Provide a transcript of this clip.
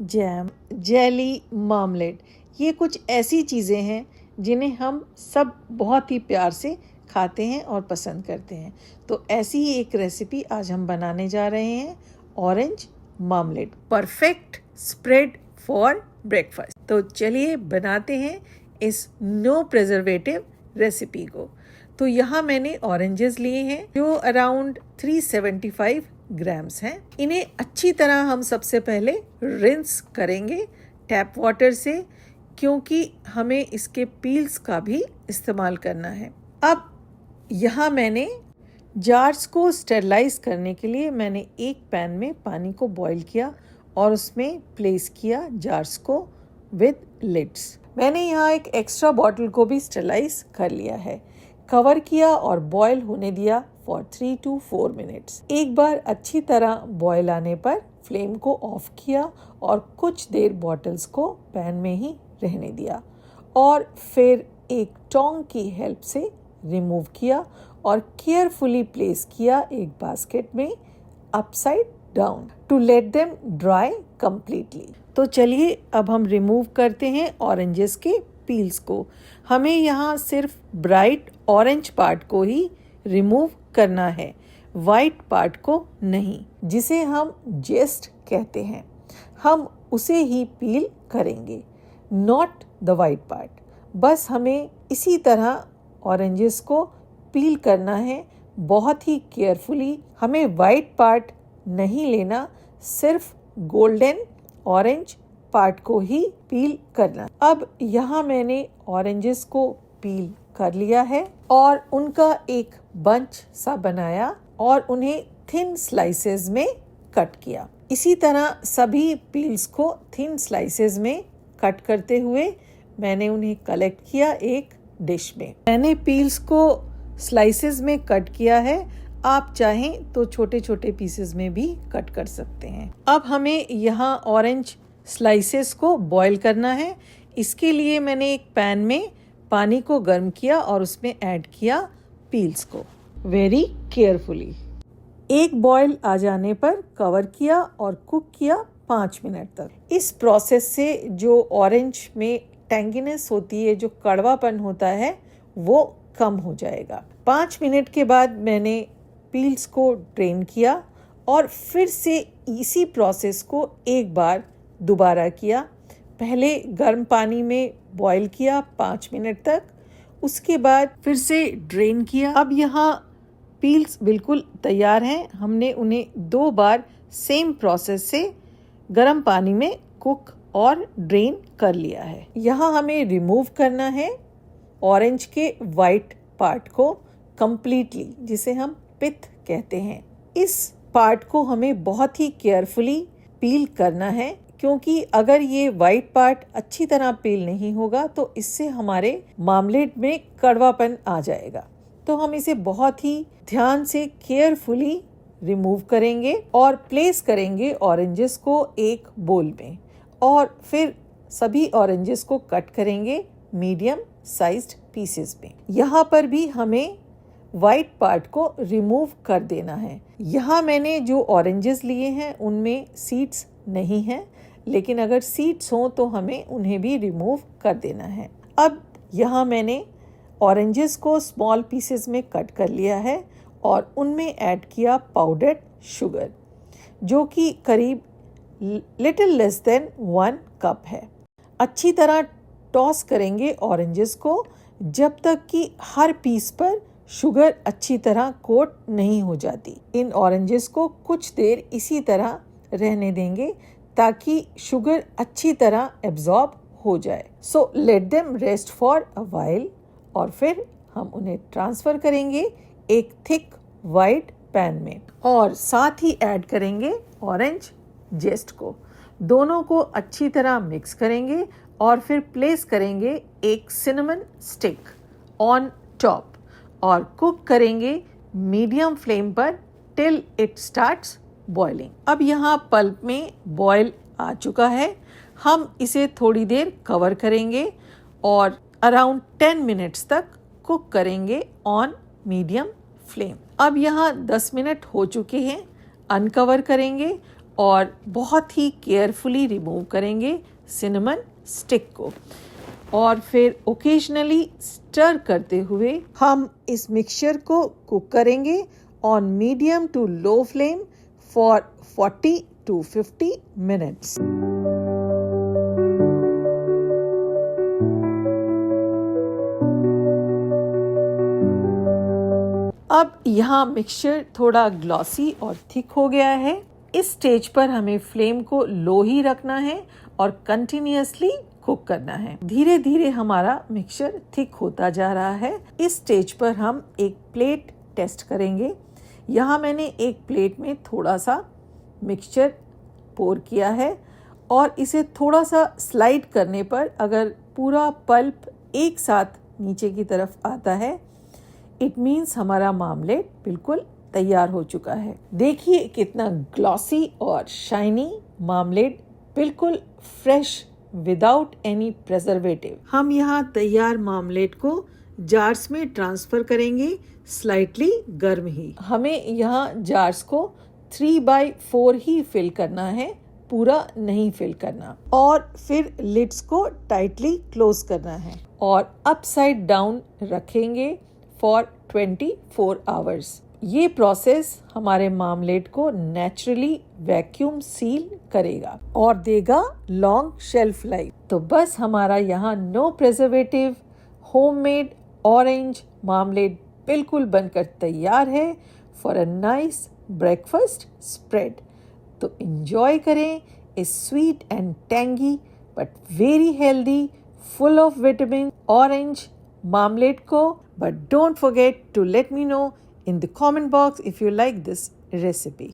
Jam, jelly, marmalade, ये कुछ ऐसी चीज़ें हैं जिन्हें हम सब बहुत ही प्यार से खाते हैं और पसंद करते हैं। तो ऐसी ही एक रेसिपी आज हम बनाने जा रहे हैं, orange marmalade, perfect spread for breakfast. तो चलिए बनाते हैं इस नो प्रिजर्वेटिव रेसिपी को। तो यहाँ मैंने ऑरेंजेस लिए हैं जो अराउंड 375 ग्राम्स हैं। इन्हें अच्छी तरह हम सबसे पहले रिंस करेंगे टैप वाटर से, क्योंकि हमें इसके पील्स का भी इस्तेमाल करना है। अब यहाँ मैंने जार्स को स्टेरलाइज करने के लिए मैंने एक पैन में पानी को बॉईल किया और उसमें प्लेस किया जार्स को विद लिड्स। मैंने यहाँ एक एक्स्ट्रा बॉटल को भी स्टेरलाइज कर लिया है, कवर किया और बॉईल होने दिया फॉर 3 to 4 मिनट्स। एक बार अच्छी तरह बॉईल आने पर फ्लेम को ऑफ किया और कुछ देर बॉटल्स को पैन में ही रहने दिया और फिर एक टोंग की हेल्प से रिमूव किया और केयरफुली प्लेस किया एक बास्केट में upside down to let them dry completely. तो चलिए अब हम रिमूव करते हैं ऑरेंजेस के पील्स को। हमें यहाँ सिर्फ ब्राइट ऑरेंज पार्ट को ही रिमूव करना है, वाइट पार्ट को नहीं, जिसे हम जेस्ट कहते हैं। हम उसे ही पील करेंगे, नॉट द वाइट पार्ट। बस हमें इसी तरह ऑरेंजेस को पील करना है, बहुत ही केयरफुली। हमें वाइट पार्ट नहीं लेना, सिर्फ गोल्डन ऑरेंज पार्ट को ही पील करना। अब यहाँ मैंने ऑरेंजेस को पील कर लिया है और उनका एक बंच सा बनाया और उन्हें थिन स्लाइसेस में कट किया। इसी तरह सभी पील्स को थिन स्लाइसेस में कट करते हुए मैंने उन्हें कलेक्ट किया एक डिश में। मैंने पील्स को स्लाइसेस में कट किया है, आप चाहें तो छोटे छोटे पीसेस में भी कट कर सकते हैं। अब हमें यहाँ ऑरेंज स्लाइसेस को बॉईल करना है। इसके लिए मैंने एक पैन में पानी को गर्म किया और उसमें ऐड किया पील्स को वेरी केयरफुली। एक बॉईल आ जाने पर कवर किया और कुक किया 5 मिनट तक। इस प्रोसेस से जो ऑरेंज में टैंगीनेस होती है, जो कड़वापन होता है, वो कम हो जाएगा। 5 मिनट के बाद मैंने पील्स को ड्रेन किया और फिर से इसी प्रोसेस को एक बार दोबारा किया। पहले गर्म पानी में बॉईल किया 5 मिनट तक, उसके बाद फिर से ड्रेन किया। अब यहाँ पील्स बिल्कुल तैयार हैं। हमने उन्हें 2 बार सेम प्रोसेस से गर्म पानी में कुक और ड्रेन कर लिया है। यहाँ हमें रिमूव करना है ऑरेंज के वाइट पार्ट को कंप्लीटली, जिसे हम पिथ कहते हैं। इस पार्ट को हमें बहुत ही केयरफुली पील करना है, क्योंकि अगर ये वाइट पार्ट अच्छी तरह पील नहीं होगा तो इससे हमारे मार्मलेड में कड़वापन आ जाएगा। तो हम इसे बहुत ही ध्यान से केयरफुली रिमूव करेंगे और प्लेस करेंगे ऑरेंजेस को एक बोल में और फिर सभी ऑरेंजेस को कट करेंगे मीडियम साइज्ड पीसेस में। यहाँ पर भी हमें वाइट पार्ट को रिमूव कर देना है। यहाँ मैंने जो ऑरेंजेस लिए हैं उनमें सीड्स नहीं हैं, लेकिन अगर सीड्स हों तो हमें उन्हें भी रिमूव कर देना है। अब यहाँ मैंने ऑरेंजेस को स्मॉल पीसेस में कट कर लिया है और उनमें ऐड किया पाउडर्ड शुगर, जो कि करीब लिटिल लेस देन 1 कप है। अच्छी तरह टॉस करेंगे ऑरेंजेस को जब तक कि हर पीस पर शुगर अच्छी तरह कोट नहीं हो जाती। इन ऑरेंजेस को कुछ देर इसी तरह रहने देंगे ताकि शुगर अच्छी तरह एब्जॉर्ब हो जाए। So let them rest for a while और फिर हम उन्हें ट्रांसफ़र करेंगे एक थिक वाइट पैन में और साथ ही ऐड करेंगे ऑरेंज जेस्ट को। दोनों को अच्छी तरह मिक्स करेंगे और फिर प्लेस करेंगे एक सिनेमन स्टिक ऑन टॉप और कुक करेंगे मीडियम फ्लेम पर टिल इट स्टार्ट्स बॉइलिंग। अब यहाँ पल्प में बॉयल आ चुका है। हम इसे थोड़ी देर कवर करेंगे और अराउंड 10 मिनट्स तक कुक करेंगे ऑन मीडियम फ्लेम। अब यहाँ 10 मिनट हो चुके हैं। अनकवर करेंगे और बहुत ही केयरफुली रिमूव करेंगे सिनेमन स्टिक को और फिर ओकेजनली स्टर करते हुए हम इस मिक्सचर को कुक करेंगे on medium to low flame for 40 to 50 minutes. अब यहाँ मिक्सचर थोड़ा ग्लॉसी और थिक हो गया है। इस स्टेज पर हमें फ्लेम को लो ही रखना है और कंटिन्यूअसली कुक करना है। धीरे धीरे हमारा मिक्सचर थिक होता जा रहा है। इस स्टेज पर हम एक प्लेट टेस्ट करेंगे। यहाँ मैंने एक प्लेट में थोड़ा सा मिक्सचर पोर किया है और इसे थोड़ा सा स्लाइड करने पर अगर पूरा पल्प एक साथ नीचे की तरफ आता है, इट मीन्स हमारा मार्मलेड बिल्कुल तैयार हो चुका है। देखिए कितना ग्लॉसी और शाइनी मार्मलेड, बिल्कुल फ्रेश विदाउट एनी प्रिजर्वेटिव। हम यहाँ तैयार मार्मलेड को जार्स में ट्रांसफर करेंगे, स्लाइटली गर्म ही। हमें यहाँ जार्स को 3/4 ही फिल करना है, पूरा नहीं फिल करना, और फिर लिड्स को टाइटली क्लोज करना है और अपसाइड डाउन रखेंगे फॉर 24 आवर्स। ये प्रोसेस हमारे मार्मलेड को नेचुरली वैक्यूम सील करेगा और देगा लॉन्ग शेल्फ लाइफ। तो बस हमारा यहाँ no preservative homemade orange marmalade बिल्कुल बनकर तैयार है for a nice breakfast spread. तो एंजॉय करें इस sweet and tangy but very healthy full of vitamin orange marmalade ko, but don't forget to let me know in the comment box if you like this recipe.